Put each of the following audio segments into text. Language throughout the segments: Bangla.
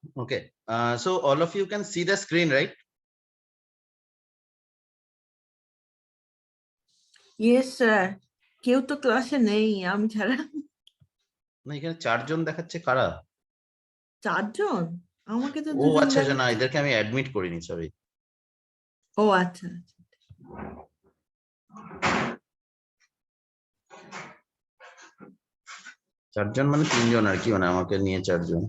Okay. So all of you can see the screen, right? Yes, sir. কেউ তো ক্লাসে নেই আমি ছাড়া। না, এখানে 4 জন দেখাচ্ছে, কারা? 4 জন? আমাকে তো ও 2 জন আচ্ছা আচ্ছা, না দেখাচ্ছে। এদেরকে আমি অ্যাডমিট করিনি, সরি। ও আচ্ছা। 4 জন মানে 3 জন আর কি, মানে আমাকে নিয়ে 4 জন।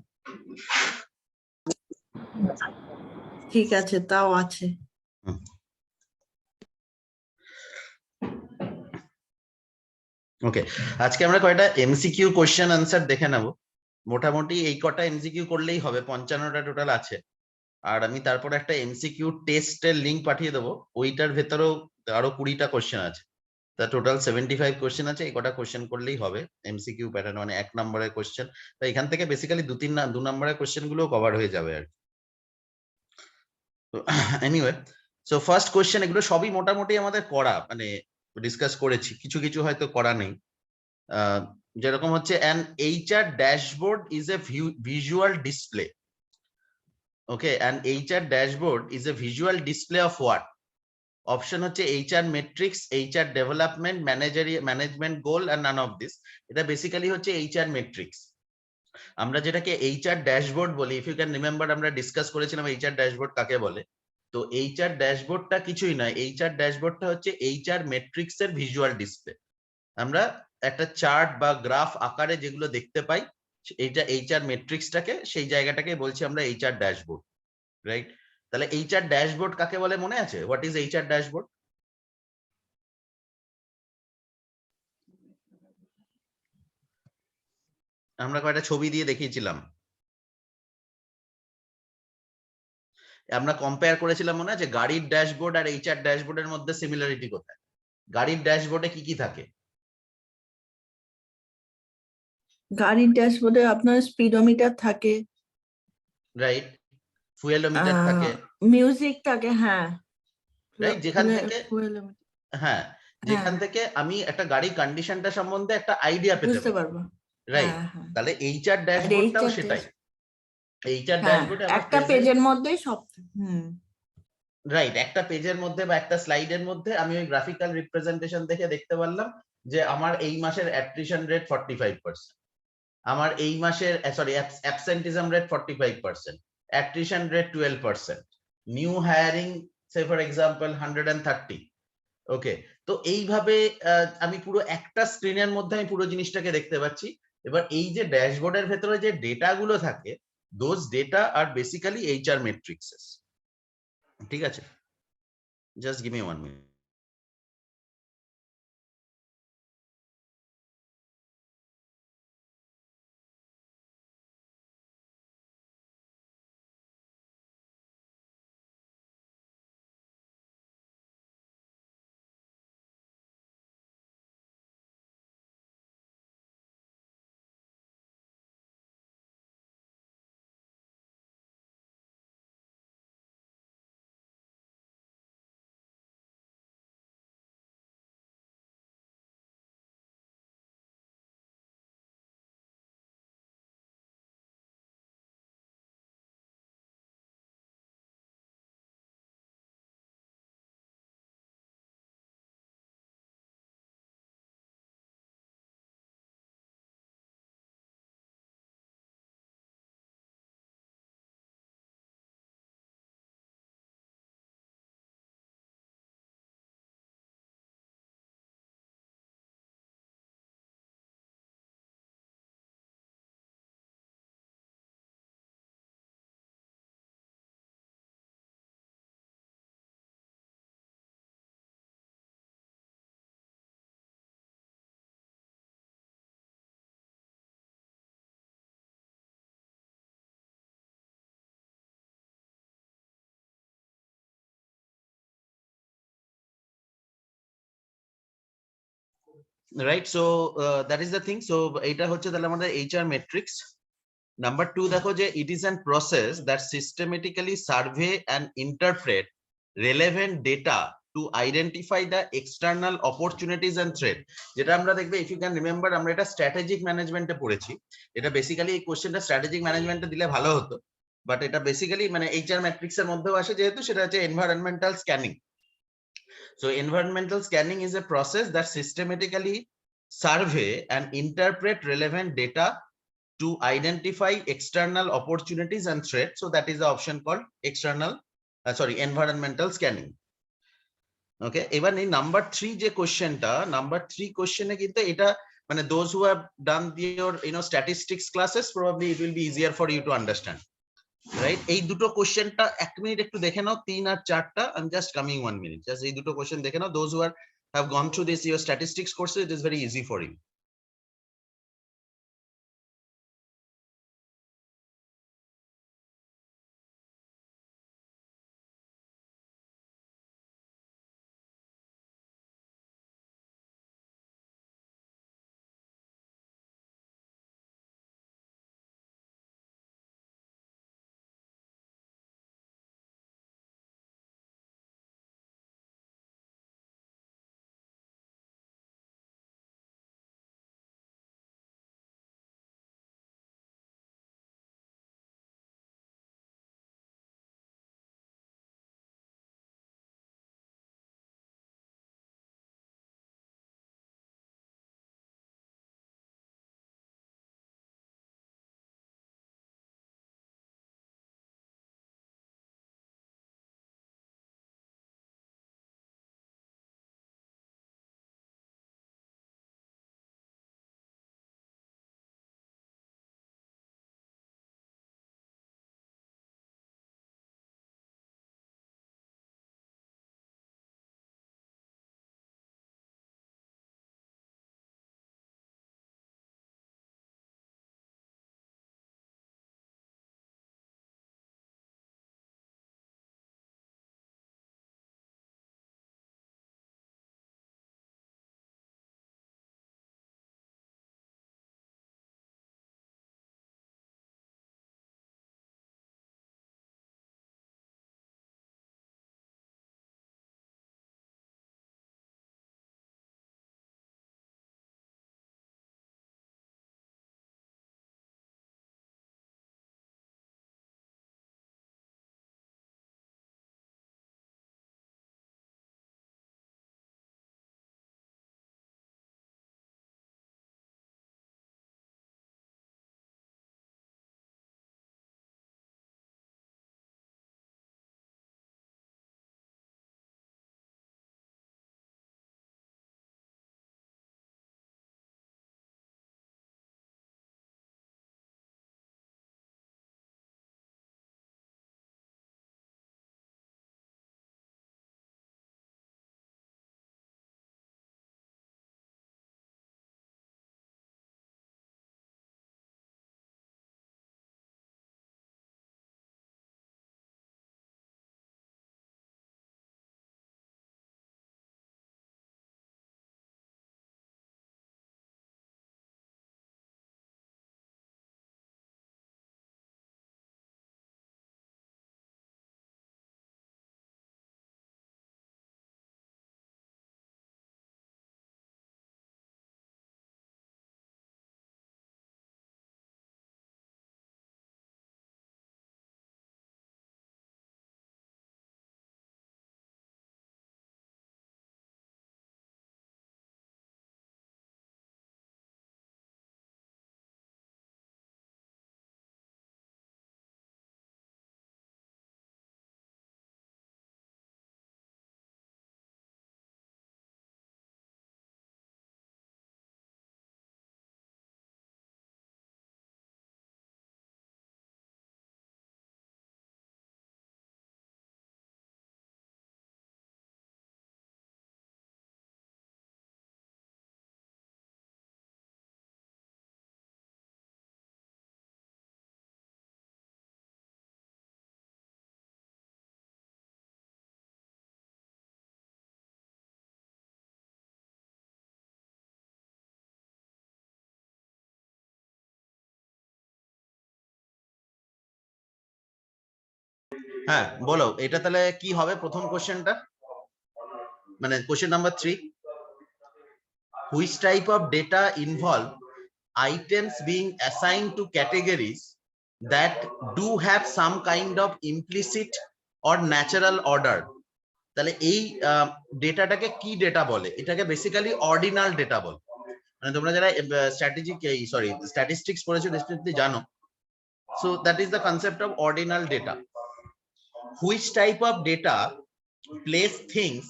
ঠিক আছে, তাও আছে। ওকে, আজকে আমরা কয়টা এমসিকিউ কোশ্চেন আনসার দেখে নেব। মোটামুটি এই কটা এমসিকিউ করলেই হবে, 55টা টোটাল আছে। আর আমি তারপর একটা এমসিকিউ টেস্টের লিঙ্ক পাঠিয়ে দেবো, ওইটার ভেতরেও আরো 20টা কোশ্চেন আছে। তা টোটাল 75 কোশ্চেন আছে, এই কটা কোশ্চেন করলেই হবে এমসিকিউ প্যাটার্ন, মানে 1 নম্বরের কোশ্চেন। তো এখান থেকে বেসিক্যালি 2 নম্বরের কোশ্চেন গুলো কভার হয়ে যাবে আর কি। তো এনিওয়ে, সো ফার্স্ট কোশ্চেন, এগুলো সবই মোটামুটি আমাদের করা, মানে ডিসকাস করেছি, কিছু কিছু হয়তো করা নেই। যেরকম হচ্ছে an HR dashboard is a visual display. Okay, an HR dashboard is a visual display of what? Option হচ্ছে HR metrics, HR development, management goal, আর নান অফ দিস। এটা বেসিক্যালি হচ্ছে HR মেট্রিক্স। আমরা যেটাকে HR ড্যাশবোর্ড বলি, ইফ ইউ ক্যান রিমেম্বার, আমরা ডিসকাস করেছিলাম HR ড্যাশবোর্ড কাকে বলে। তো HR ড্যাশবোর্ডটা কিছুই নয়, HR ড্যাশবোর্ডটা হচ্ছে HR মেট্রিক্স এর ভিজুয়াল ডিসপ্লে। আমরা একটা চার্ট বা গ্রাফ আকারে যেগুলো দেখতে পাই, এইটা HR মেট্রিক্সটাকে, সেই জায়গাটাকে বলছি আমরা HR ড্যাশবোর্ড, রাইট? তাহলে HR ড্যাশবোর্ড কাকে বলে মনে আছে? What is HR dashboard? আমরা কয়েকটা ছবি দিয়ে দেখিয়েছিলাম, আমরা কম্পেয়ার করেছিলাম, মনে আছে? গাড়ির ড্যাশবোর্ড আর HR ড্যাশবোর্ডের মধ্যে সিমিলারিটি কোথায়? গাড়ির ড্যাশবোর্ডে কি কি থাকে? গাড়ির ড্যাশবোর্ডে আপনার স্পিডোমিটার থাকে, রাইট, ফুয়েলোমিটার থাকে, মিউজিক থাকে, হ্যাঁ, রাইট, যেখান থেকে, ফুয়েলোমিটার, হ্যাঁ, হ্যাঁ, যেখান থেকে আমি একটা গাড়ির কন্ডিশনটা সম্বন্ধে একটা আইডিয়া পেতে বুঝতে পারি, পারবো। রাইট? হ্যাঁ, হ্যাঁ। তাহলে HR আর ড্যাশবোর্ডটাও এইচআর সেটাই। ড্যাশ, HR হ্যাঁ, ড্যাশবোর্ডে আমরা একটা প্রেজেন্ট, পেজের মধ্যেই সব। হুম। রাইট, একটা পেজের মধ্যে বা একটা স্লাইডের মধ্যে আমি ওই গ্রাফিক্যাল রিপ্রেজেন্টেশন দেখে দেখতে পারলাম যে আমার এই মাসের অ্যাট্রিশন রেট 45%, আমার এই মাসের sorry absenteeism rate 45%, attrition rate 12%, new hiring say for example 130। Okay, তো এইভাবে আমি পুরো একটা স্ক্রিনের মধ্যে আমি পুরো জিনিসটাকে দেখতে পাচ্ছি। এবার এই যে ড্যাশবোর্ডের ভেতরে যে ডেটা গুলো থাকে, those data are basically HR matrices. ঠিক আছে, just give me 1 minute. Right, so that is the thing. So এটা হচ্ছে তাহলে আমাদের HR মেট্রিক্স। নাম্বার 2 দেখো যে it is an process that systematically survey and interpret relevant data to identify the external opportunities and threat. যেটা আমরা দেখবে, ইফ ইউ ক্যান রিমেম্বার, আমরা এটা স্ট্র্যাটেজিক ম্যানেজমেন্টে পড়েছি। এটা বেসিক্যালি এই কোশ্চেনটা স্ট্র্যাটেজিক ম্যানেজমেন্টে দিলে ভালো হতো, বাট এটা বেসিক্যালি মানে এইচআর ম্যাট্রিক্স এর মধ্যেও আসে, যেহেতু সেটা হচ্ছে environmental scanning. So environmental scanning is a process that systematically survey and interpret relevant data to identify external opportunities and threats. So that is the option called environmental scanning. Okay, এবার এই নাম্বার 3 যে কোশ্চেনটা, নাম্বার 3 কোশ্চেনে কিন্তু এটা মানে those who have done your statistics classes, probably it will be easier for you to understand, right? এই দুটো কোশ্চেনটা 1 মিনিট একটু দেখে নাও, 3 আর 4টা, I'm just coming 1 minute, just এই দুটো কোশ্চেন দেখে নাও। those who have gone through this your statistics courses, it is very easy for you. হ্যাঁ বলো, এটা তাহলে কি হবে প্রথম কোশ্চেনটা, মানে question number 3, which type of data involve items being assigned to categories that do have some kind of implicit or natural order, তাহলে এই ডেটাটাকে কি ডেটা বলে? এটাকে বেসিক্যালি অর্ডিনাল ডেটা বলে। মানে তোমরা যারা স্ট্যাটিস্টিক্স পড়েছো নিশ্চয়ই জানো। So that is the concept of ordinal data. Which type of data place things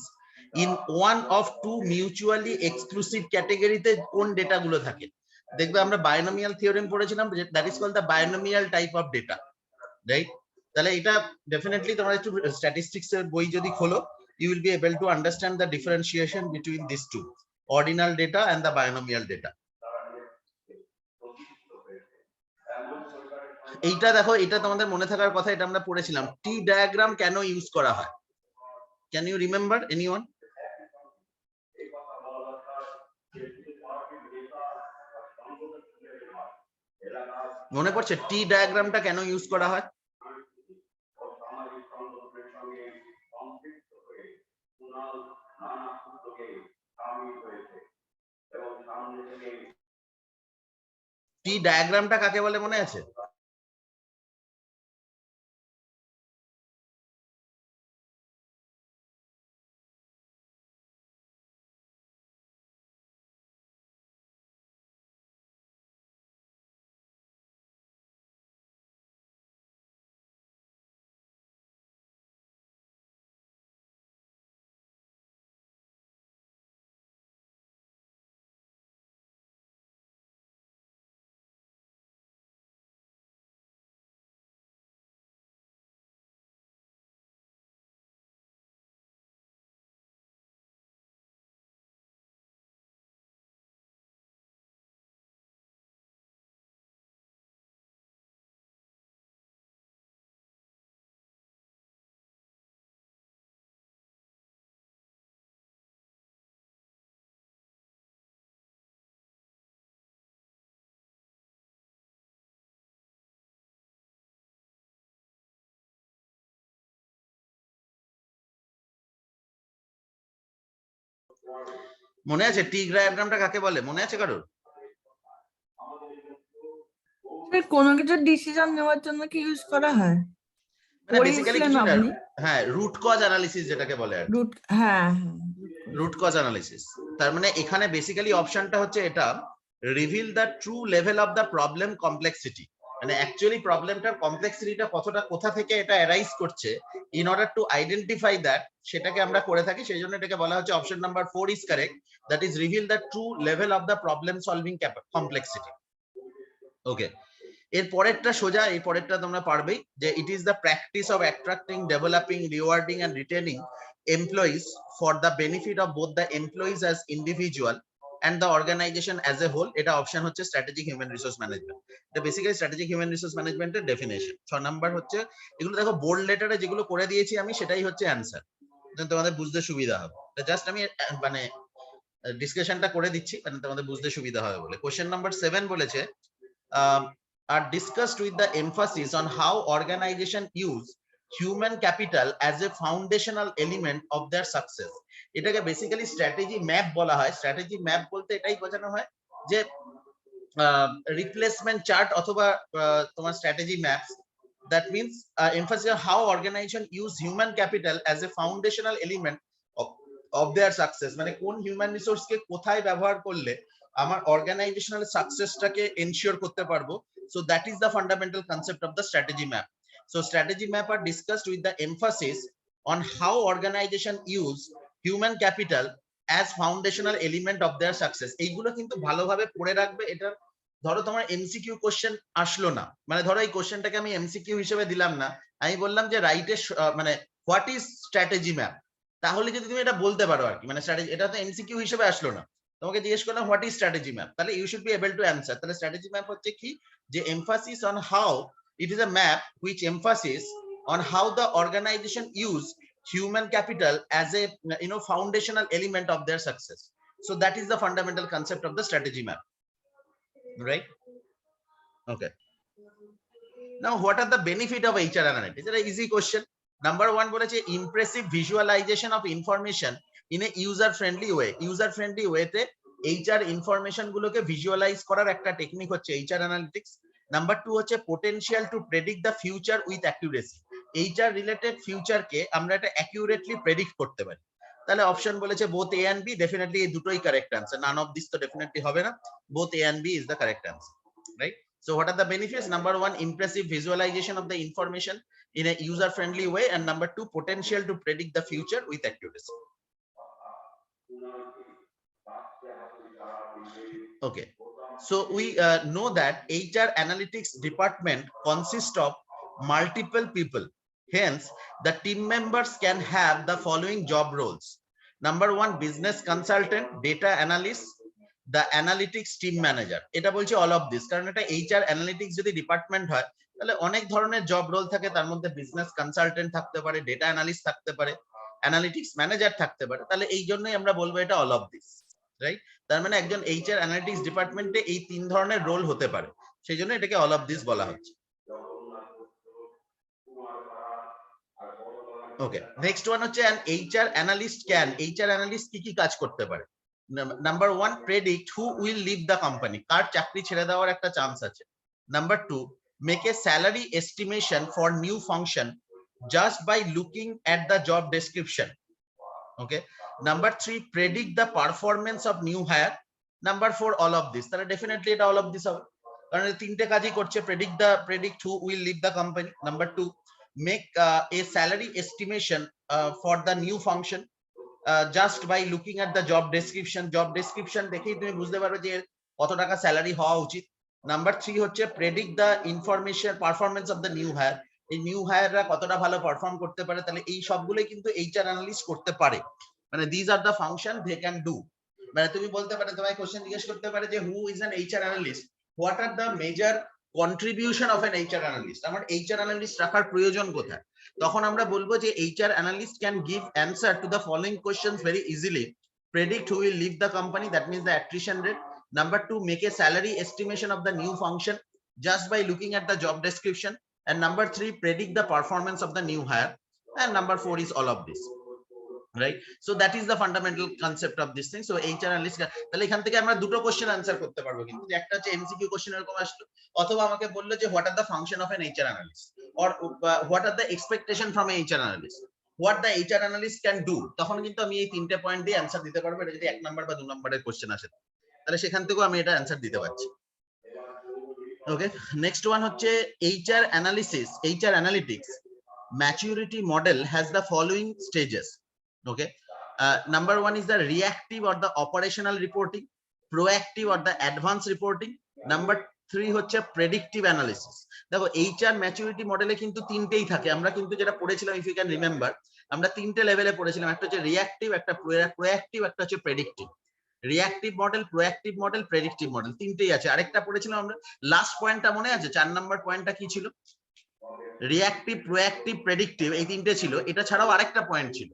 in one of two mutually exclusive ক্যাটেগরিতে কোন ডেটা গুলো থাকে? দেখবে আমরা বায়োনোমিয়াল থিওরেম পড়েছিলাম, that is called the binomial type of data, right? তাহলে এটা ডেফিনেটলি তোমরা একটু স্ট্যাটিস্টিক্স এর বই যদি খোলো, you will be able to understand the differentiation between these two, ordinal data and the binomial data. এইটা দেখো, এটা তোমাদের মনে থাকার কথা, এটা আমরা পড়েছিলাম। টি ডায়াগ্রাম কেন ইউজ করা হয়? Can you remember anyone? মনে পড়ছে টি ডায়াগ্রামটা কেন ইউজ করা হয়? টি ডায়াগ্রামটা কাকে বলে মনে আছে? মনে আছে টি ডায়াগ্রামটা কাকে বলে? মনে আছে কারোর? কোনো কিছু ডিসিশন নেওয়ার জন্য কি ইউজ করা হয়? মানে বেসিক্যালি কিছু না, হ্যাঁ, রুট কজ অ্যানালিসিস যেটাকে বলে আর রুট, হ্যাঁ, রুট কজ অ্যানালিসিস। তার মানে এখানে বেসিক্যালি অপশনটা হচ্ছে এটা, reveal the true level of the problem complexity. মানে অ্যাকচুয়ালি প্রবলেমটার কমপ্লেক্সিটিটা কতটা, কোথা থেকে এটা অ্যারাইজ করছে, in order to identify that, সেটাকে আমরা করে থাকি। সেই জন্য এটাকে বলা হচ্ছে option number 4 is correct, that is reveal the true level of the problem solving complexity. Okay, এর পরেরটা সোজা, এই পরেরটা তোমরা পারবেই, যে it is the practice of attracting, developing, rewarding and retaining employees for the benefit of both the employees as individual and the organization as a whole. এটা অপশন হচ্ছে স্ট্র্যাটেজিক হিউম্যান রিসোর্স ম্যানেজমেন্ট। এটা বেসিক্যালি স্ট্র্যাটেজিক হিউম্যান রিসোর্স ম্যানেজমেন্টের ডেফিনেশন। 6 নাম্বার হচ্ছে এগুলো, দেখো বোল্ড লেটারে যেগুলো করে দিয়েছি আমি, সেটাই হচ্ছে অ্যানসার, তোমাদের বুঝতে সুবিধা হবে। জাস্ট আমি মানে ডিসকাশনটা করে দিচ্ছি, মানে তোমাদের বুঝতে সুবিধা হবে বলে। কোশ্চেন নাম্বার 7 বলেছে are discussed with the emphasis on how organization use human capital as a foundational element of their success. এটাকে বেসিক্যালি স্ট্র্যাটেজি ম্যাপ বলা হয়। স্ট্র্যাটেজি ম্যাপ বলতে এটাই বোঝানো হয় যে রিপ্লেসমেন্ট চার্ট অথবা তোমার strategy maps, that means emphasis on how organization use human capital as a foundational element of their success. মানে কোন হিউম্যান রিসোর্স কে কোথায় ব্যবহার করলে আমার অর্গানাইজেশনাল সাকসেসটাকে এনশিওর করতে পারবো। So that is the fundamental concept of the strategy map. So strategy map are discussed with the emphasis on how organization use human capital as foundational element of their success. এইগুলো কিন্তু ভালোভাবে পড়ে রাখবে। এটা ধরো তোমার এমসিকিউ কোশ্চেন আসলো না, মানে ধরো এই কোশ্চেনটাকে আমি এমসিকিউ হিসেবে দিলাম না, আমি বললাম যে রাইট এর মানে হোয়াট ইজ স্ট্র্যাটেজি ম্যাপ, তাহলে যদি তুমি এটা বলতে পারো আর কি, মানে স্ট্র্যাটেজি, এটা তো এমসিকিউ হিসেবে আসলো না, তোমাকে জিজ্ঞেস করলাম হোয়াট ইজ স্ট্র্যাটেজি ম্যাপ, তাহলে you should be able to answer. তাহলে স্ট্র্যাটেজি ম্যাপ হচ্ছে কি, যে emphasis on how, it is a map which emphasis on how the organization use human capital as a foundational element of their success. So that is the fundamental concept of the strategy map, right? Okay, now what are the benefit of HR analytics? It's an easy question. Number 1 boleche impressive visualization of information in a user friendly way. User friendly way te HR information গুলোকে ভিজুয়ালাইজ করার একটা টেকনিক হচ্ছে HR analytics, নাম্বার 2 হচ্ছে potential to predict the future with accuracy. HR related ফিউচারকে আমরা এটা অ্যাকুরেটলি প্রেডিক্ট করতে পারি। তাহলে অপশন বলেছে both A and B, definitely এই দুটোই correct answer, none of this তো ডেফিনেটলি হবে না, both A and B is the correct answer, right? So what are the benefits? Number 1, impressive visualization of the information in a user friendly way, and number 2, potential to predict the future with accuracy. Okay, so we know that HR analytics department consists of multiple people. Hence, the team members can have the following job roles. Number 1, business consultant, data analyst, the analytics team manager. এটা বলছি all of this, কারণ এটা HR analytics যদি ডিপার্টমেন্ট হয় তাহলে অনেক ধরনের জব রোল থাকে, তার মধ্যে বিজনেস কনসালটেন্ট থাকতে পারে, ডেটা অ্যানালিস্ট থাকতে পারে, অ্যানালিটিক্স ম্যানেজার থাকতে পারে। তাহলে এই জন্যই আমরা বলবো এটা all of this, রাইট? তার মানে একজন HR অ্যানালিটিক্স ডিপার্টমেন্টে এই 3 ধরনের রোল হতে পারে, সেই জন্য এটাকে all of this বলা হচ্ছে। ওকে, নেক্সট ওয়ান হচ্ছে an HR analyst can, HR analyst কি কি কাজ করতে পারে? Number 1, predict who will leave the company, কার চাকরি ছেড়ে দেওয়ার একটা চান্স আছে। Number 2, make a salary estimation for new function just by looking at the job description. Okay, number 3, predict the performance of new hire. Number 4, all of this. তাহলে ডেফিনেটলি এটা অল অফ দিস হবে, কারণ তিনটে কাজই করছে, predict who will leave the company. Number 2, make a salary estimation for the new function just by looking at the job description দেখেই তুমি বুঝতে পারবে যে কত টাকা স্যালারি হওয়া উচিত। নাম্বার 3 হচ্ছে predict the information performance of the new hire, এই নিউ হায়াররা কতটা ভালো পারফর্ম করতে পারে। তাহলে এই সবগুলোই কিন্তু এইচআর অ্যানালিস্ট করতে পারে, মানে this are the function they can do. মানে তুমি বলতে পারে, তোমায় কোশ্চেন জিজ্ঞেস করতে পারে যে who is an HR analyst, what are the major contribution of an HR analyst, আমার এইচআর অ্যানালিস্ট রাখার প্রয়োজন কোথায়? তখন আমরা বলবো যে HR analyst can give answer to the following questions very easily. Predict who will leave the company, that means the attrition rate. Number 2, make a salary estimation of the new function just by looking at the job description, and number 3, predict the performance of the new hire, and number 4 is all of this, right? So that is the fundamental concept of this thing. So HR analyst, তাহলে এখান থেকে আমরা দুটো কোশ্চেন আনসার করতে পারবো, কিন্তু একটা হচ্ছে এমসিকিউ কোশ্চেন এরকম আসলো, অথবা আমাকে বললো যে what are the function of N HR analyst, or what are the expectation from a HR analyst, what the HR analyst can do, তখন কিন্তু আমি এই তিনটে পয়েন্ট দিয়ে অ্যানসার দিতে পারবো। এটা যদি 1 নাম্বার বা 2 নাম্বারের কোশ্চেন আসে তাহলে সেখান থেকেও আমি এটা অ্যানসার দিতে পারছি। ওকে, নেক্সট ওয়ান হচ্ছে HR analytics maturity model has the following stages. Okay, number 1 is the reactive or the operational reporting, proactive or the advanced reporting, number 3 হচ্ছে predictive analysis। দেখো HR maturity মডেলে কিন্তু তিনটেই থাকে, আমরা কিন্তু যেটা পড়েছিলাম ইফ ইউ ক্যান রিমেম্বার, আমরা তিনটে লেভেলে পড়েছিলাম, একটা হচ্ছে রিঅ্যাক্টিভ, একটা প্রোঅ্যাক্টিভ, একটা হচ্ছে predictive. Reactive model, proactive model, predictive model, তিনটেই আছে। আরেকটা পড়েছিলাম আমরা, লাস্ট পয়েন্টটা মনে আছে? 4 নাম্বার পয়েন্টটা কি ছিল? রিঅ্যাক্টিভ, প্রোঅ্যাক্টিভ, প্রেডিক্টিভ, এই তিনটে ছিল। এটা ছাড়াও আরেকটা পয়েন্ট ছিল,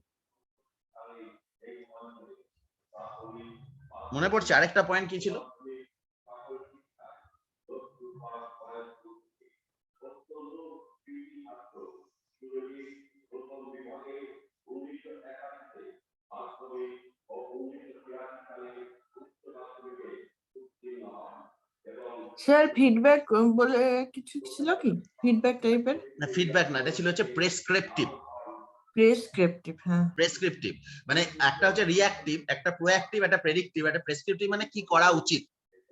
মনে পড়ছে আরেকটা পয়েন্ট কি ছিল? স্যার ফিডব্যাক বলে কিছু ছিল কি? ফিডব্যাক টাইপের? না, ফিডব্যাক না, এটা ছিল হচ্ছে প্রেসক্রিপটিভ। হ্যাঁ, প্রেসক্রিপটিভ মানে একটা হচ্ছে রিঅ্যাক্টিভ, একটা প্রোঅ্যাক্টিভ, একটা প্রেডিক্টিভ, একটা প্রেসক্রিপটিভ মানে কি করা উচিত,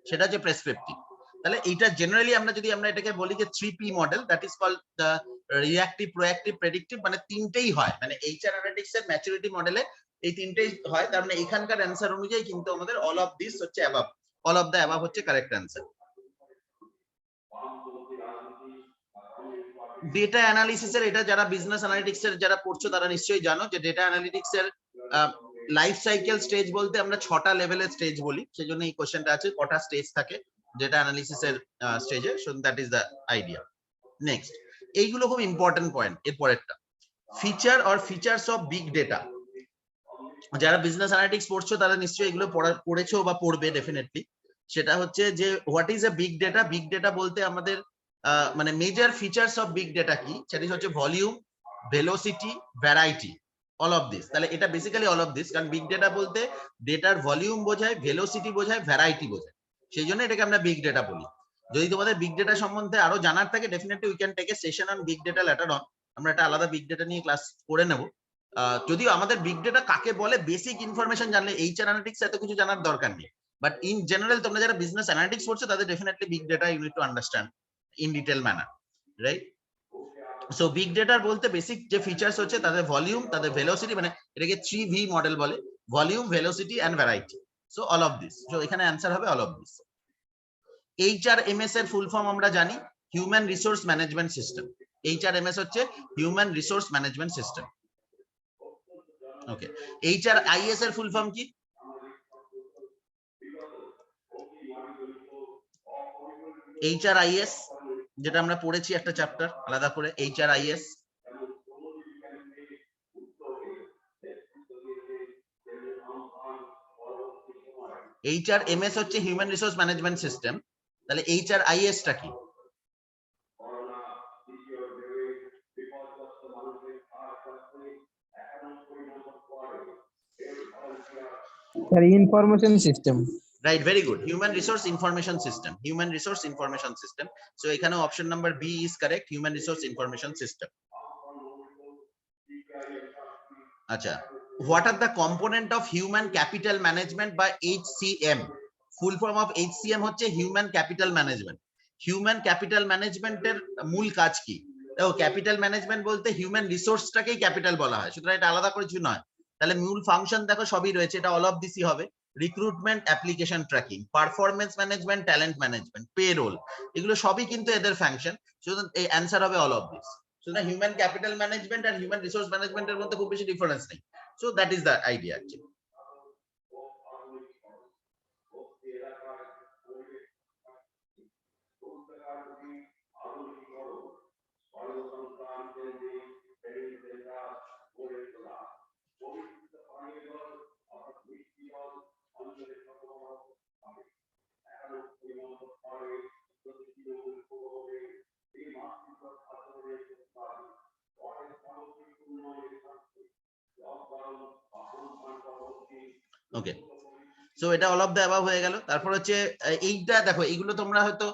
সেটা হচ্ছে প্রেসক্রিপটিভ। তাহলে এইটা জেনারেলি আমরা যদি আমরা এটাকে বলি যে 3P model, that is called the reactive, proactive, predictive, মানে তিনটেই হয়, মানে এইচআর অ্যানালিটিক্স এর ম্যাচুরিটি মডেলে এই তিনটেই হয়। তার মানে এখানকার অ্যানসার অনুযায়ী কিন্তু আমাদের অল অফ দিস হচ্ছে above, all of the above হচ্ছে কারেক্ট অ্যানসার। ডেটা অ্যানালিসিস এর, এটা যারা বিজনেস অ্যানালিটিক্স এর যারা পড়ছো তারা নিশ্চয়ই জানো যে ডেটা অ্যানালিটিক্স এর লাইফ সাইকেল স্টেজ বলতে আমরা 6টা লেভেলের স্টেজ বলি, সেজন্য এই কোশ্চেনটা আছে কটা স্টেজ থাকে ডেটা অ্যানালিসিস এর স্টেজে। So that is the idea. Next, এইগুলো খুব ইম্পর্টেন্ট পয়েন্ট। এর পরেরটা, feature or features of big data. যারা বিজনেস অ্যানালিটিক্স পড়ছো তারা নিশ্চয়ই এগুলো পড়েছো বা পড়বে ডেফিনেটলি। সেটা হচ্ছে যে what is a big data. Big data বলতে আমাদের মানে major features of big data কি, সেটা হচ্ছে volume, velocity, variety, all of this. তাহলে এটা বেসিক্যালি অল অফ দিস, কারণ বিগ ডেটা বলতে ডেটার ভলিউম বোঝায়, ভেলোসিটি বোঝায়, ভ্যারাইটি বোঝায়, সেই জন্য এটাকে আমরা বিগ ডেটা বলি। যদি তোমাদের বিগ ডেটা সম্বন্ধে আরো জানার থাকে definitely we can take a session on big data later on, আমরা একটা আলাদা বিগ ডেটা নিয়ে ক্লাস করে নেব। যদিও আমাদের বিগ ডেটা কাকে বলে বেসিক ইনফরমেশন জানলে এইচআর অ্যানালিটিক্স এত কিছু জানার দরকার নেই, বাট ইন জেনারেল তোমরা যারা বিজনেস অ্যানালিটিক্স পড়ছো তাদের definitely big data you need to understand in detail manner, right? So big ডেটার বলতে বেসিক যে ফিচার্স হচ্ছে তাদের ভলিউম, তাদের ভেলোসিটি, মানে এটাকে 3V মডেল বলে, volume, velocity and variety. So all of this, so এখানে অ্যান্সার হবে অল অফ দিস। HRMS এর ফুল ফর্ম আমরা জানি human resource management system. HRMS হচ্ছে human resource management system. Okay, HRIS এর ফুল ফর্ম কি? HRIS যেটা আমরা পড়েছি একটা চ্যাপ্টার আলাদা করে, HRIS। HRMS হচ্ছে হিউম্যান রিসোর্স ম্যানেজমেন্ট সিস্টেম, তাহলে HRIS টা কি? Information system. Right, very good, human resource information system, human resource information system. So এখানে option number B is correct, human resource information system. আচ্ছা, what are the component of human capital management by HCM? Full form of HCM হচ্ছে human capital management. Human capital ম্যানেজমেন্টের মূল কাজ কি? দেখো, ক্যাপিটাল ম্যানেজমেন্ট বলতে হিউম্যান রিসোর্সটাকেই ক্যাপিটাল বলা হয়, সুতরাং এটা আলাদা করে কিছু নয়। তাহলে মূল ফাংশন দেখো সবই রয়েছে, এটা অল অফ দিসই হবে। Recruitment, application tracking, performance management, talent management, payroll, এগুলো সবই কিন্তু এদের ফাংশন, সুতরাং এই অ্যান্সার হবে অল অফ দিস। সুতরাং হিউম্যান ক্যাপিটাল ম্যানেজমেন্ট আর হিউম্যান রিসোর্স ম্যানেজমেন্টের মধ্যে খুব বেশি ডিফারেন্স নেই। So that is the idea actually. Okay, so এটা অল অফ দ্য অ্যাবাভ হয়ে গেল। তারপর হচ্ছে এইটা দেখো, এইগুলো তোমরা হয়তো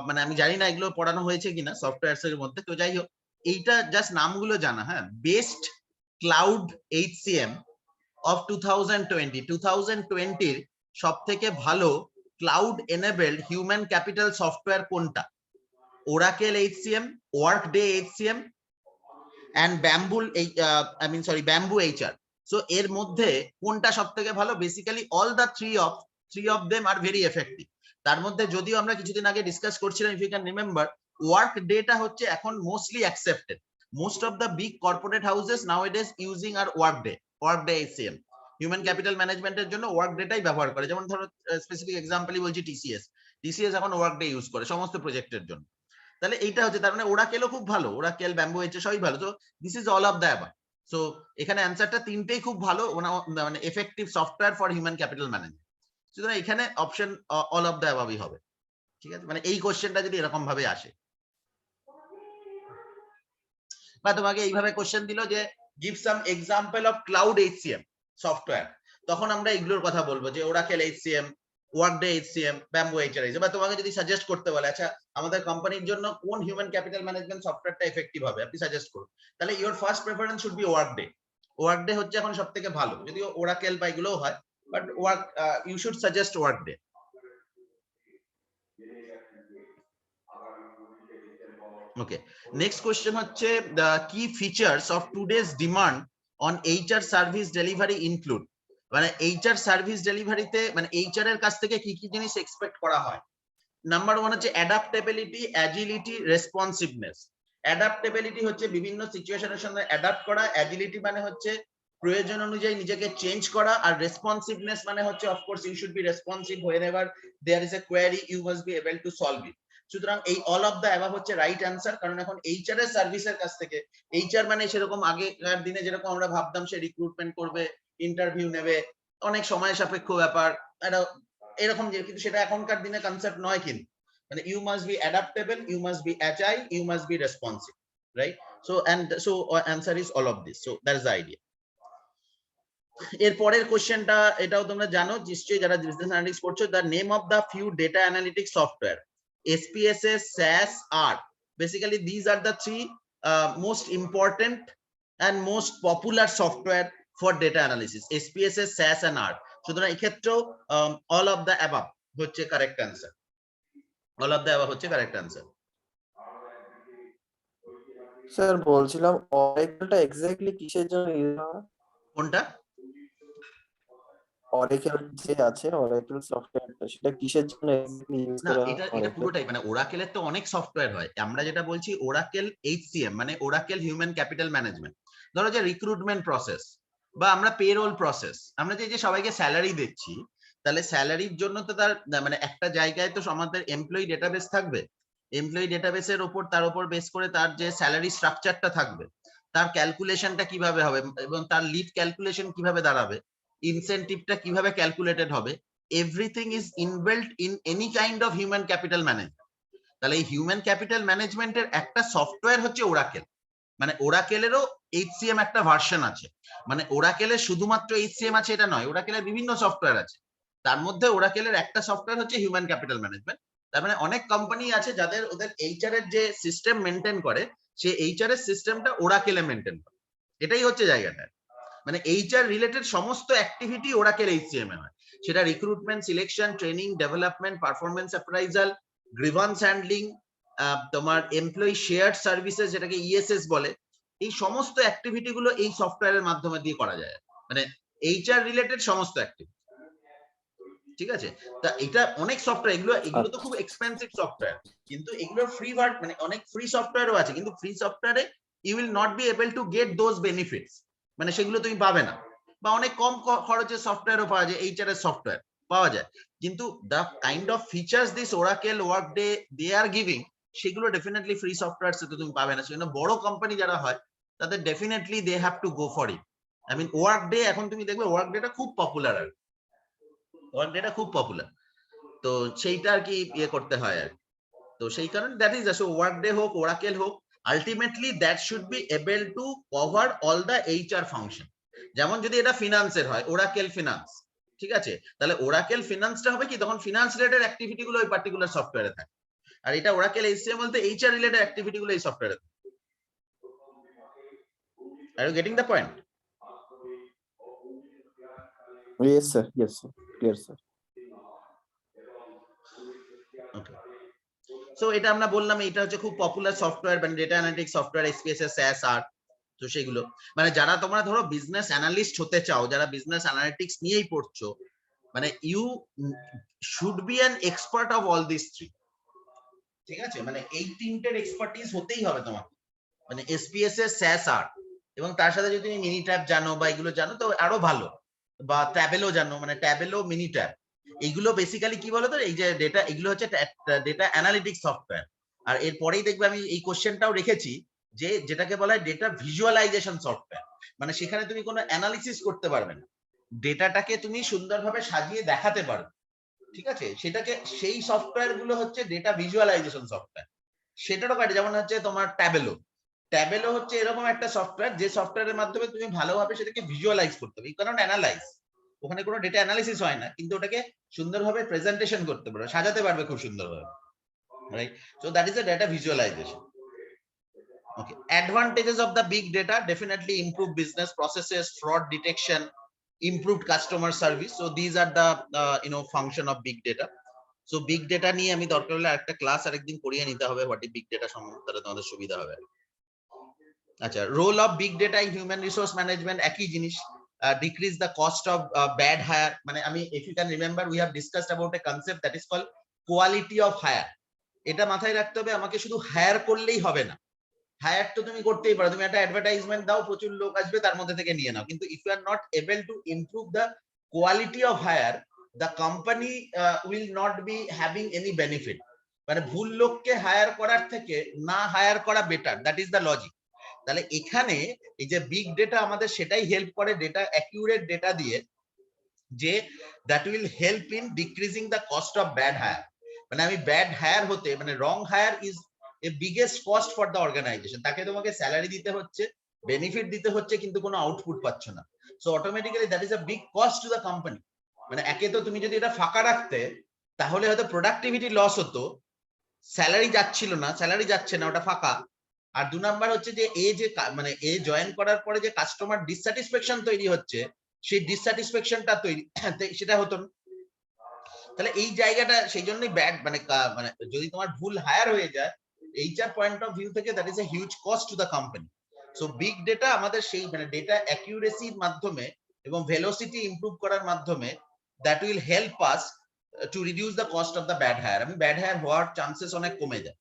মানে আমি জানি না এগুলো পড়ানো হয়েছে কিনা সফটওয়্যারস এর মধ্যে, তো যাই হোক এইটা জাস্ট নামগুলো জানা। হ্যাঁ, বেস্ট ক্লাউড HCM অফ 2020 এর সব থেকে ভালো cloud enabled human capital software কোনটা? Oracle HCM, Workday HCM and Bamboo HR। So এর মধ্যে কোনটা সব থেকে ভালো? Basically all the three of them are very effective. তার মধ্যে যদিও আমরা কিছুদিন আগে ডিসকাস করছিলাম, ইফ ইউ ক্যান রিমেম্বার, ওয়ার্কডেটা হচ্ছে এখন mostly accepted. Most of the big corporate houses nowadays using are Workday HCM। Human capital ম্যানেজমেন্টের জন্য ওয়ার্কডেটাই ব্যবহার করে। যেমন ধরো স্পেসিফিক এক্সাম্পলই বলছি, TCS এখন ওয়ার্কডে ইউজ করে সমস্ত প্রজেক্টের জন্য। তাহলে এইটা হচ্ছে, তার মানে ওরাকেলও খুব ভালো, ওরাকেল, ব্যাম্বু HR সবই ভালো। তো this is all of the above. So এখানে অ্যান্সারটা তিনটেই খুব ভালো, মানে effective software for human capital management. সুতরাং এখানে অপশন অল অফ দ্য অ্যাবাভই হবে, ঠিক আছে? মানে এই কোশ্চেনটা যদি এরকম ভাবে আসে, বা তোমাকে এইভাবে কোশ্চেন দিল যে give some example of cloud HCM software, তখন আমরা এগুলোর কথা বলবো যে Oracle HCM, Workday HCM, bamboo HR। বা তোমাকে যদি সাজেস্ট করতে বলে, আচ্ছা আমাদের কোম্পানির জন্য কোন হিউম্যান ক্যাপিটাল ম্যানেজমেন্ট সফটওয়্যারটা এফেক্টিভ হবে, আপনি সাজেস্ট করুন, তাহলে your first preference should be Workday. Workday হচ্ছে এখন সব থেকে ভালো, যদিও ওরাকেল বা এগুলোও হয়, but you should suggest Workday. Okay, next question হচ্ছে the key features of today's demand on HR service delivery ইনক্লুড। মানে HR সার্ভিস ডেলিভারিতে মানে HR এর কাছ থেকে কি কি জিনিস এক্সপেক্ট করা হয়? নাম্বার 1 হচ্ছে অ্যাডাপ্টেবিলিটি, অ্যাজিলিটি, রেসপন্সিভনেস। অ্যাডাপ্টেবিলিটি হচ্ছে বিভিন্ন সিচুয়েশনের সঙ্গে অ্যাডাপ্ট করা, অ্যাজিলিটি মানে হচ্ছে প্রয়োজন অনুযায়ী নিজেকে চেঞ্জ করা, আর রেসপন্সিভনেস মানে হচ্ছে of course you should be responsive whenever there is a query, you must be able to solve it. সুতরাং এই অল অফ দ্য অ্যাবাভ হচ্ছে রাইট অ্যান্সার, কারণ এখন HR এর সার্ভিসের কাছ থেকে, HR মানে সেরকম আগেকার দিনে যেরকম আমরা ভাবতাম সে রিক্রুটমেন্ট করবে, ইন্টারভিউ নেবে, অনেক সময় সাপেক্ষ ব্যাপার, এরকম যে, কিন্তু সেটা এখনকার দিনে কনসেপ্ট নয়। কিন্তু মানে you must be adaptable, you must be agile, you must be responsive, right? So answer is all of this. So that is the idea. এর পরের কোশ্চেনটা, এটাও তোমরা জানো নিশ্চয়ই যারা বিজনেস অ্যানালিটিক্স করছো, the name of the few data analytics software. SPSS, SAS, R. Basically, these are the three most important and most popular software for data analysis. SPSS, SAS, and R. সুতরাং এই ক্ষেত্রেও all of the above হচ্ছে correct answer. All of the above হচ্ছে correct answer. স্যার বলছিলাম অরেকেলটা এক্স্যাক্টলি কিসের জন্য ইউজ হয়? কোনটা? অরেকেল যে আছে, অরেকেল সফটওয়্যারটা, সেটা কিসের জন্য এক্স্যাক্টলি ইউজ না, করা হয়? এটা পুরোটাই মানে ওরাকেলের তো অনেক সফটওয়্যার হয়। আমরা যেটা বলছি ওরাকেল HCM মানে ওরাকেল হিউম্যান ক্যাপিটাল ম্যানেজমেন্ট। ধরো যে রিক্রুটমেন্ট প্রসেস বা আমরা পেরোল প্রসেস, আমরা যে সবাইকে স্যালারি দিচ্ছি, তাহলে স্যালারির জন্য তো তার মানে একটা জায়গায় তো আমাদের এমপ্লয়ি ডেটাবেস থাকবে। এমপ্লয়ি ডেটাবেসের ওপর তার উপর বেস করে তার যে স্যালারি স্ট্রাকচারটা থাকবে, তার ক্যালকুলেশনটা কিভাবে হবে এবং তার লিভ ক্যালকুলেশন কিভাবে দাঁড়াবে, ইনসেনটিভটা কিভাবে ক্যালকুলেটেড হবে, everything is inbuilt in any kind of human capital management. তাহলে এই হিউম্যান ক্যাপিটাল ম্যানেজমেন্টের একটা সফটওয়্যার হচ্ছে ওরাকেল। মানে ওরাকেলেরও HCM একটা ভার্সন আছে। মানে ওরাকেলের শুধুমাত্র HCM আছে এটা নয়, ওরাকেলের বিভিন্ন সফটওয়্যার আছে। তার মধ্যে ওরাকেলের একটা সফটওয়্যার হচ্ছে হিউম্যান ক্যাপিটাল ম্যানেজমেন্ট। তার মানে অনেক কোম্পানি আছে যাদের ওদের HR এর যে সিস্টেম মেনটেন করে, সেই HR এর সিস্টেমটা ওরাকেলে মেনটেন করে। এটাই হচ্ছে জায়গাটা। মানে HR রিলেটেড সমস্ত অ্যাক্টিভিটি ওরাকেল HCM এ হয়। সেটা recruitment, selection, training, development, performance appraisal, grievance handling, তোমার এমপ্লয়ি শেয়ার্ড সার্ভিসেস যেটাকে ESS বলে, এই সমস্ত অ্যাক্টিভিটি গুলো এই সফটওয়্যারের মাধ্যমে দিয়ে করা যায়। মানে HR রিলেটেড সমস্ত অ্যাক্টিভিটি। ঠিক আছে, তা এটা অনেক সফটওয়্যার, এগুলো তো খুব এক্সপেন্সিভ সফটওয়্যার, কিন্তু এগুলো ফ্রি মানে অনেক ফ্রি সফটওয়্যারও আছে, কিন্তু ফ্রি সফটওয়্যারে you will not be able to get those benefits. মানে সেগুলো তুমি পাবে না। বা অনেক কম খরচে সফটওয়্যারও পাওয়া যায়, HR এর সফটওয়্যার পাওয়া যায়, কিন্তু the kind of features this Oracle Workday they are giving, সেগুলো ডেফিনেটলি ফ্রি সফটওয়্যার তো তুমি পাবে না। সেজন্য বড় কোম্পানি যারা হয় তাদের definitely they have to go for it. I mean Workday, এখন তুমি দেখবে ওয়ার্কডেটা খুব পপুলার, আর ওয়ার্কডেটা খুব পপুলার, তো সেইটা আর কি ইয়ে করতে হয় আর। তো সেই কারণে দ্যাট ইজ আসলে ওয়ার্কডে হোক, ওরাকেল হোক, ultimately that should be able to cover all the HR function. যেমন যদি এটা ফিনান্সের হয়, ওরাকেল ফিনান্স, ঠিক আছে, তাহলে ওরাকেল ফিনান্সটা হবে কি, তখন ফিনান্স রিলেটেড অ্যাক্টিভিটি গুলো ওই পার্টিকুলার সফটওয়্যারে থাকে। আর এটা ওরাকেল HCM বলতে HR রিলেটেড অ্যাক্টিভিটি গুলো এই সফটওয়্যারে থাকে। Are you getting the point? Yes sir, yes sir, clear sir. Okay, so এটা আমরা বললাম, এটা হচ্ছে খুব পপুলার সফটওয়্যার, মানে data analytics software, SPSS, SAS, R। তো সেগুলো মানে যারা তোমরা ধরো বিজনেস অ্যানালিস্ট হতে চাও, যারা বিজনেস অ্যানালিটিক্স নিয়েই পড়ছো, মানে you should be an expert of all this three. ঠিক আছে, মানে এই তিনটের এক্সপার্টিস হতেই হবে তোমার, মানে SPSS, SAS, R, এবং তার সাথে যদি তুমি মিনি ট্যাব জানো বা এগুলো জানো তো আরো ভালো, বা ট্যাবেলো জানো, মানে ট্যাবেলো, মিনি ট্যাব, এইগুলো বেসিক্যালি কি বলতো, এই যে ডেটা, এগুলো হচ্ছে ডেটা অ্যানালিটিক্স সফটওয়্যার। আর এরপরেই দেখবে আমি এই কোশ্চেনটাও রেখেছি, যে যেটাকে বলা হয় ডেটা ভিজুয়ালাইজেশন সফটওয়্যার। মানে সেখানে তুমি কোনো অ্যানালিসিস করতে পারবে না, ডেটাটাকে তুমি সুন্দরভাবে সাজিয়ে দেখাতে পারবে। ঠিক আছে, সেটাকে, সেই সফটওয়্যার গুলো হচ্ছে ডেটা ভিজুয়ালাইজেশন সফটওয়্যার। সেটারও কাটে, যেমন হচ্ছে তোমার ট্যাবেলো। ট্যাবেলো হচ্ছে এরকম একটা সফটওয়্যার, যে সফটওয়্যারের মাধ্যমে তুমি ভালোভাবে সেটাকে ভিজুয়ালাইজ করতে পারবে, কারণ অ্যানালাইজ, ওখানে কোনো ডেটা অ্যানালিসিস হয় না, কিন্তু ওটাকে সুন্দরভাবে প্রেজেন্টেশন করতে পারবে, সাজাতে পারবে খুব সুন্দরভাবে, right? So that is the data visualisation. Okay, advantages of the big data: definitely improve business processes, fraud detection, improved customer service. So these are the function of big data. So big data নিয়ে আমি দরকার হলে একটা ক্লাস আরেকদিন করিয়ে নিতে হবে, হোয়াট ইজ বিগ ডেটা সম্বন্ধে, তাহলে তোমাদের সুবিধা হবে। আচ্ছা, role of big data in human resource management, একই জিনিস, decrease the cost of bad hire. মানে আমি, if you can remember, we have discussed about a concept that is called quality of hire. এটা মাথায় রাখতে হবে, আমাকে শুধু হায়ার করলেই হবে না, হায়ার তো তুমি করতেই পারো, তুমি একটা অ্যাডভার্টাইজমেন্ট দাও, প্রচুর লোক আসবে, তার মধ্যে থেকে নিয়ে নাও, কিন্তু if you are not able to improve the quality of hire, the company will not be having any benefit. মানে ভুল লোককে হায়ার করার থেকে না হায়ার করা better, that is the logic. তাহলে এখানে এই যে বিগ ডেটা আমাদের সেটাই হেল্প করে, ডেটা অ্যাকিউরেট ডেটা দিয়ে, যে that will help in decreasing the cost of bad hire. মানে আমি ব্যাড হায়ার হতে, মানে wrong hire is a biggest cost for the organisation. তাকে তোমাকে স্যালারি দিতে হচ্ছে, বেনিফিট দিতে হচ্ছে, কিন্তু কোনো আউটপুট পাচ্ছ না, so automatically that is a big cost to the company. মানে একে তো তুমি যদি এটা ফাঁকা রাখতে, তাহলে হয়তো প্রোডাক্টিভিটি লস হতো, স্যালারি যাচ্ছিল না, স্যালারি যাচ্ছে না, ওটা ফাঁকা। আর 2 নাম্বার হচ্ছে যে মানে এ জয়েন করার পরে যে কাস্টমার ডিসস্যাটিসফ্যাকশন তৈরি হচ্ছে, সেই ডিসস্যাটিসফ্যাকশনটা তৈরি সেটা হতো না। তাহলে এই জায়গাটা সেই জন্যই ব্যাড, মানে মানে যদি তোমার ভুল হায়ার হয়ে যায়, এইচআর পয়েন্ট অফ ভিউ থেকে that is a huge cost to the company. So big data আমাদের সেই মানে ডেটা অ্যাকিউরেসির মাধ্যমে এবং ভেলোসিটি ইমপ্রুভ করার মাধ্যমে that will help us to reduce the cost of the bad hire. এবং ব্যাড হায়ার হওয়ার চান্সেস অনেক কমে যায়।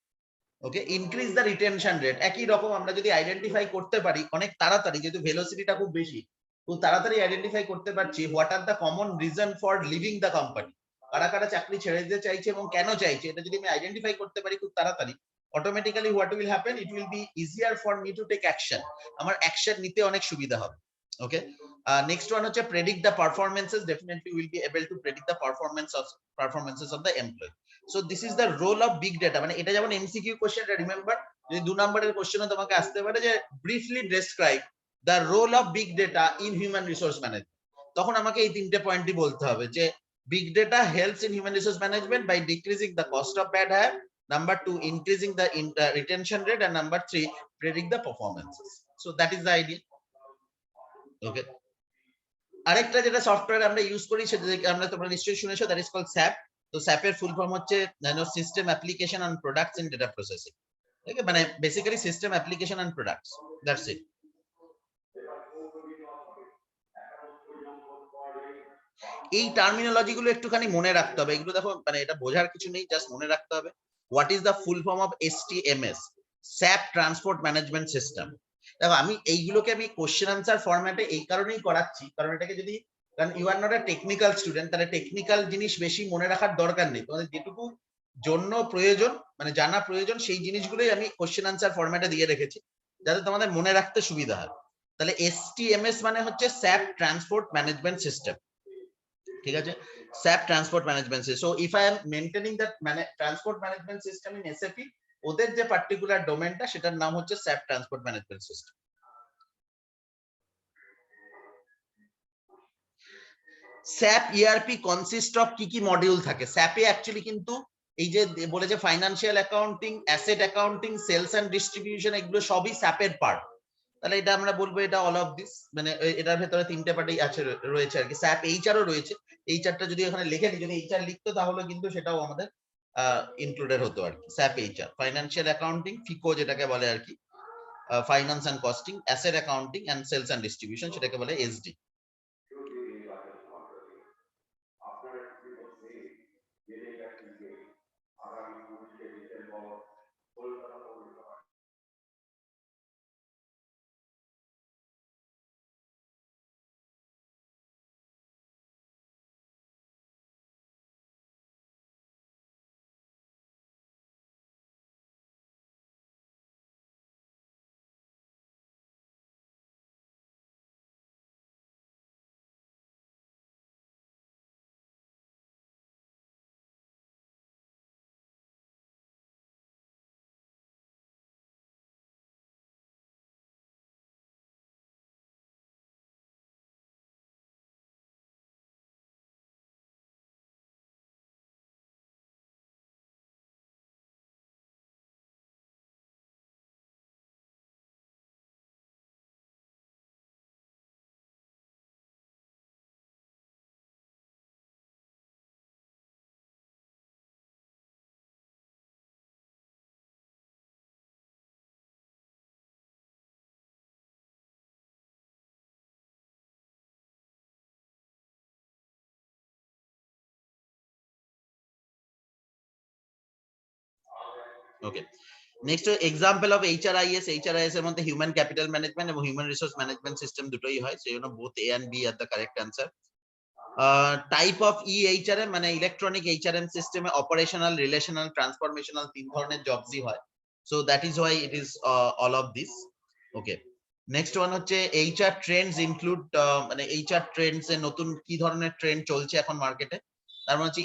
Okay, increase the retention rate. একই রকম আমরা যদি আইডেন্টিফাই করতে পারি অনেক তাড়াতাড়ি, যেহেতু ভেলোসিটিটা খুব বেশি, খুব তাড়াতাড়ি আইডেন্টিফাই করতে পারছি what are the common reason for living the company, কারা কারা চাকরি ছেড়ে দিতে চাইছে এবং কেন চাইছে, এটা যদি আমি আইডেন্টিফাই করতে পারি খুব তাড়াতাড়ি, automatically what will happen, it will be easier for me to take action. আমার অ্যাকশন নিতে অনেক সুবিধা হবে। ওকে, নেক্সট ওয়ান হচ্ছে predict the performances. Definitely will be able to predict the performances of the employee. So this is the role of big data. মানে এটা যেমন এমসিকিউ কোশ্চেন, রিমেম্বার যদি 2 নম্বরের কোশ্চেনও তোমাকে আসতে পারে যে briefly describe the role of big data in human resource management, তখন আমাকে এই 3টে পয়েন্টই বলতে হবে যে big data helps in human resource management by decreasing the cost of bad hire, number 2 increasing the retention rate, and number 3 predict the performances. So that is the idea. Okay, আরেকটা যেটা সফটওয়্যার আমরা ইউজ করি সেটা আমরা তোমরা নিশ্চয়ই শুনেছো, দ্যাট ইজ কল্ড স্যাপ। তো স্যাপের ফুল ফর্ম হচ্ছে system application on products in data processing. ঠিক আছে, মানে basically system application on products, that's it. এই টার্মিনোলজি গুলো একটুখানি মনে রাখতে হবে। এগুলো দেখো মানে এটা বোঝার কিছু নেই, জাস্ট মনে রাখতে হবে। What is the full form of STMS, SAP transport management system. দেখো আমি এইগুলোকে আমি কোশ্চেন আনসার ফরম্যাটে এই কারণেই করাচ্ছি, কারণ এটাকে যদি, কারণ you are not a technical student, তাহলে টেকনিক্যাল জিনিস বেশি মনে রাখার দরকার নেই। তোমাদের যেটুকু জন্য প্রয়োজন, মানে জানা প্রয়োজন, সেই জিনিসগুলোই আমি কোশ্চেন আনসার ফরম্যাটে দিয়ে রেখেছি যাতে তোমাদের মনে রাখতে সুবিধা হয়। তাহলে এসটিএমএস মানে হচ্ছে স্যাপ ট্রান্সপোর্ট ম্যানেজমেন্ট সিস্টেম। ঠিক আছে, SAP transport management system. So if I am maintaining that মানে transport management system in SAP, ওদের যে পার্টিকুলার ডোমেনটা সেটার নাম হচ্ছে SAP transport management system. SAP ERP consist of কি কি মডিউল থাকে? SAP এ অ্যাকচুয়ালি কিন্তু এই যে বলেছে financial accounting, asset accounting, sales and distribution, এগুলো সবই SAP এর পার্ট। তাহলে এটা আমরা বলবো এটা অল অফ দিস, মানে এটার ভেতরে 3টে পার্টই আছে, রয়েছে আর কি। SAP HR ও রয়েছে। এইচআরটা যদি এখানে লিখে নি, যদি HR লিখতো তাহলে কিন্তু সেটাও আমাদের ইনক্লুডেড হতো আর কি। SAP HR, financial accounting, FICO যেটাকে বলে আর কি, finance and costing, asset accounting and sales and distribution, সেটাকে বলে SD। Okay, next example of HRIS। HRIS এর মধ্যে হিউম্যান ক্যাপিটাল ম্যানেজমেন্ট এবং হিউম্যান রিসোর্স ম্যানেজমেন্ট সিস্টেম দুটোই হয়, সেই জন্য বোথ A and B আর the correct answer. Type of EHRM মানে ইলেকট্রনিক HRM সিস্টেমে অপারেশনাল, রিলেশনাল, ট্রান্সফরমেশনাল 3 ধরনের জবসই হয়। So that is why it is all of this. Okay, next one হচ্ছে HR ট্রেন্ডস ইনক্লুড, মানে HR ট্রেন্ডস এ নতুন কি ধরনের ট্রেন্ড চলছে এখন মার্কেটে। তার মানে হচ্ছে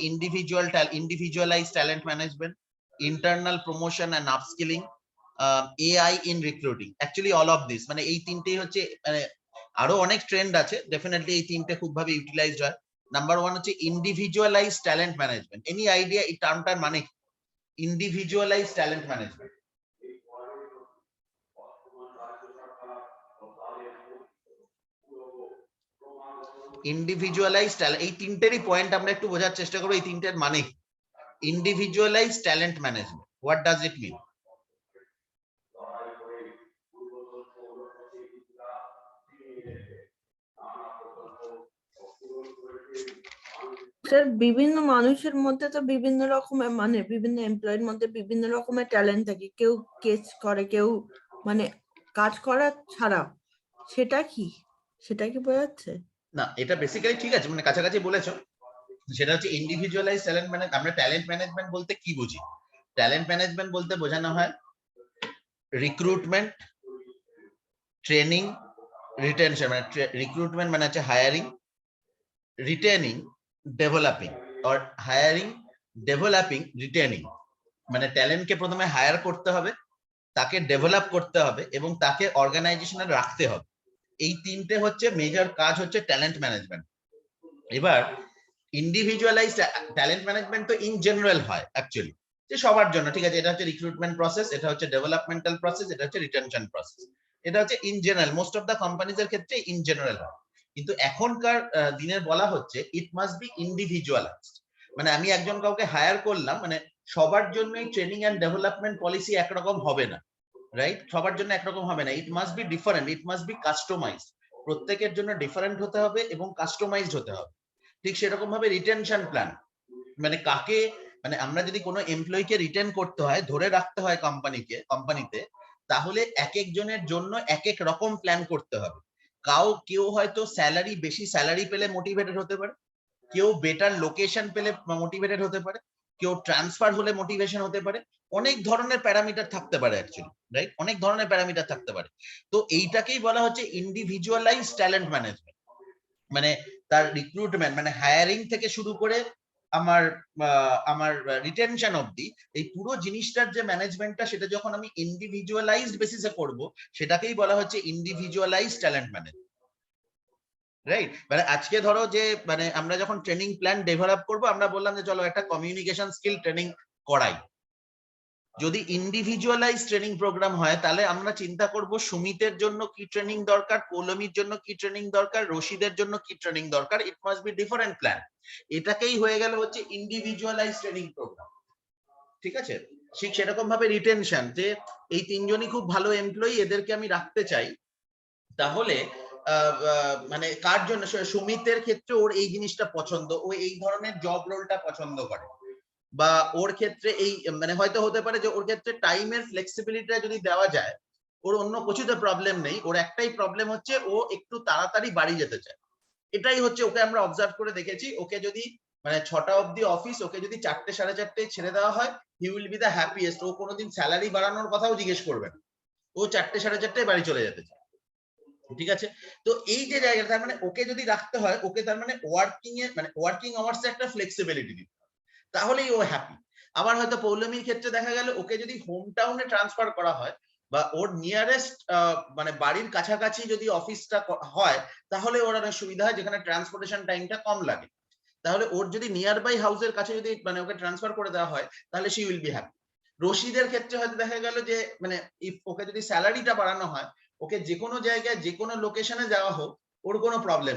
individualize talent management, internal promotion and upskilling, AI in recruiting. Actually all of this, মানে এই 3টেই হচ্ছে, মানে আরো অনেক ট্রেন্ড আছে, ডেফিনেটলি এই 3টে খুব ভাবে ইউটিলাইজড হয়। নাম্বার 1 হচ্ছে individualize talent management. Any idea এই টার্মটার মানে? Individualize talent management. Individualise talent, এই তিনটেরই পয়েন্ট আমরা একটু বোঝার চেষ্টা করবো। এই তিনটের মানে individualize talent management, what does it mean? Sir বিভিন্ন মানুষের মধ্যে তো বিভিন্ন রকমের মানে বিভিন্ন এমপ্লয়ের মধ্যে বিভিন্ন রকমের ট্যালেন্ট থাকে, কেউ কেস করে, কেউ মানে কাজ করা ছাড়া, সেটা কি বোঝাচ্ছে? না, এটা বেসিক্যালি ঠিক আছে, মানে কাছাকাছি বলেছো। সেটা হচ্ছে ইন্ডিভিজুয়ালাইজ ট্যালেন্ট ম্যানেজ। আমরা ট্যালেন্ট ম্যানেজমেন্ট বলতে কি বুঝি? ট্যালেন্ট ম্যানেজমেন্ট বলতে বোঝানো হয় রিক্রুটমেন্ট, ট্রেনিং, রিটেনশন। মানে রিক্রুটমেন্ট মানে হচ্ছে hiring, retaining, developing, or hiring, developing, retaining. মানে ট্যালেন্টকে প্রথমে হায়ার করতে হবে, তাকে ডেভেলপ করতে হবে এবং তাকে অর্গানাইজেশনে রাখতে হবে। এই তিনটে হচ্ছে মেজর কাজ হচ্ছে ট্যালেন্ট ম্যানেজমেন্ট। এবার ইন্ডিভিজুয়ালাইজ ট্যালেন্ট ম্যানেজমেন্ট তো ইন জেনারেল হয় অ্যাকচুয়ালি, যে সবার জন্য, ঠিক আছে? এটা হচ্ছে রিক্রুটমেন্ট প্রসেস, এটা হচ্ছে ডেভেলপমেন্টাল প্রসেস, এটা হচ্ছে রিটেনশন প্রসেস। এটা হচ্ছে in general, most of the companies এর ক্ষেত্রে ইন জেনারেল হয়। কিন্তু এখনকার দিনের বলা হচ্ছে ইট মাস্ট বি ইন্ডিভিজুয়ালাইজড। মানে আমি একজন কাউকে হায়ার করলাম, মানে সবার জন্যই ট্রেনিং এন্ড ডেভেলপমেন্ট পলিসি একরকম হবে না, রাইট? সবার জন্য একরকম হবে না। It must be different, it must be customized. প্রত্যেকের জন্য ডিফারেন্ট হতে হবে এবং কাস্টমাইজড হতে হবে। ঠিক সেরকম ভাবে রিটেনশন প্ল্যান, মানে কাকে, মানে আমরা যদি কোনো এমপ্লয়িকে রিটেন করতে হয়, ধরে রাখতে হয় কোম্পানিতে, তাহলে এক একজনের জন্য এক এক রকম প্ল্যান করতে হবে। কেউ হয়তো বেশি স্যালারি পেলে মোটিভেটেড হতে পারে, কেউ বেটার লোকেশন পেলে মোটিভেটেড হতে পারে, কেউ ট্রান্সফার হলে মোটিভেশন হতে পারে। অনেক ধরনের প্যারামিটার থাকতে পারে অ্যাকচুয়ালি, রাইট? অনেক ধরনের প্যারামিটার থাকতে পারে। তো এইটাকেই বলা হচ্ছে ইন্ডিভিজুয়ালাইজ ট্যালেন্ট ম্যানেজমেন্ট। মানে তার রিক্রুটমেন্ট মানে হায়ারিং থেকে শুরু করে আমার রিটেনশন অবধি, এই পুরো জিনিসটার যে ম্যানেজমেন্টটা, সেটা যখন আমি ইন্ডিভিজুয়ালাইজড বেসিসে করব, সেটাকেই বলা হচ্ছে ইন্ডিভিজুয়ালাইজ ট্যালেন্ট ম্যানেজমেন্ট, রাইট? মানে আজকে ধরো যে মানে আমরা যখন ট্রেনিং প্ল্যান ডেভেলপ করব, আমরা বললাম যে চলো একটা কমিউনিকেশন স্কিল ট্রেনিং করাই। যদি ইন্ডিভিজুয়ালাইজ ট্রেনিং প্রোগ্রাম হয়, তাহলে আমরা চিন্তা করব সুমিতের জন্য কি ট্রেনিং দরকার, পৌলমীর জন্য কি ট্রেনিং দরকার, রশিদের জন্য কি ট্রেনিং দরকার। ইট মাস্ট বি ডিফারেন্ট প্ল্যান। এটাকেই হয়ে গেল হচ্ছে ইন্ডিভিজুয়ালাইজ ট্রেনিং প্রোগ্রাম, ঠিক আছে? ঠিক সেরকম ভাবে রিটেনশন, যে এই তিনজনই খুব ভালো এমপ্লয়ি, এদেরকে আমি রাখতে চাই, তাহলে মানে কার জন্য? সুমিতের ক্ষেত্রে ওর এই জিনিসটা পছন্দ, ও এই ধরনের জব রোলটা পছন্দ করে, বা ওর ক্ষেত্রে এই মানে হয়তো হতে পারে যে ওর ক্ষেত্রে টাইমের ফ্লেক্সিবিলিটিটা যদি দেওয়া যায়, ওর অন্য কিছুতে প্রবলেম নেই, ওর একটাই প্রবলেম হচ্ছে ও একটু তাড়াতাড়ি বাড়ি যেতে চায়। এটাই হচ্ছে, ওকে আমরা অবজার্ভ করে দেখেছি, ওকে যদি মানে 6টা অবধি অফিস, ওকে যদি 4টে 4:30 ছেড়ে দেওয়া হয়, he will be the happiest. ও কোনোদিন স্যালারি বাড়ানোর কথাও জিজ্ঞেস করবে না, ও 4টে 4:30 বাড়ি চলে যেতে চায়, ঠিক আছে? তো এই যে জায়গাটা, তার মানে ওকে যদি রাখতে হয়, ওকে তার মানে ওয়ার্কিং আওয়ার্স একটা ফ্লেক্সিবিলিটি দিতে, তাহলেই ও হ্যাপি। আবার হয়তো পৌলমীর ক্ষেত্রে দেখা গেল ওকে যদি হোম টাউনে ট্রান্সফার করা হয়, বা ওর নিয়ারেস্ট মানে বাড়ির কাছাকাছি যদি অফিসটা হয়, তাহলে ওর অনেক সুবিধা হয়, যেখানে ট্রান্সপোর্টেশন টাইমটা কম লাগে। তাহলে ওর যদি নিয়ার বাই হাউসের কাছে যদি মানে ওকে ট্রান্সফার করে দেওয়া হয়, তাহলে শি উইল বি হ্যাপি। রশিদের ক্ষেত্রে হয়তো দেখা গেল যে মানে ওকে যদি স্যালারিটা বাড়ানো হয়, ওকে যে কোনো জায়গায় যে কোনো লোকেশনে যাওয়া হোক, ওর কোনো প্রবলেম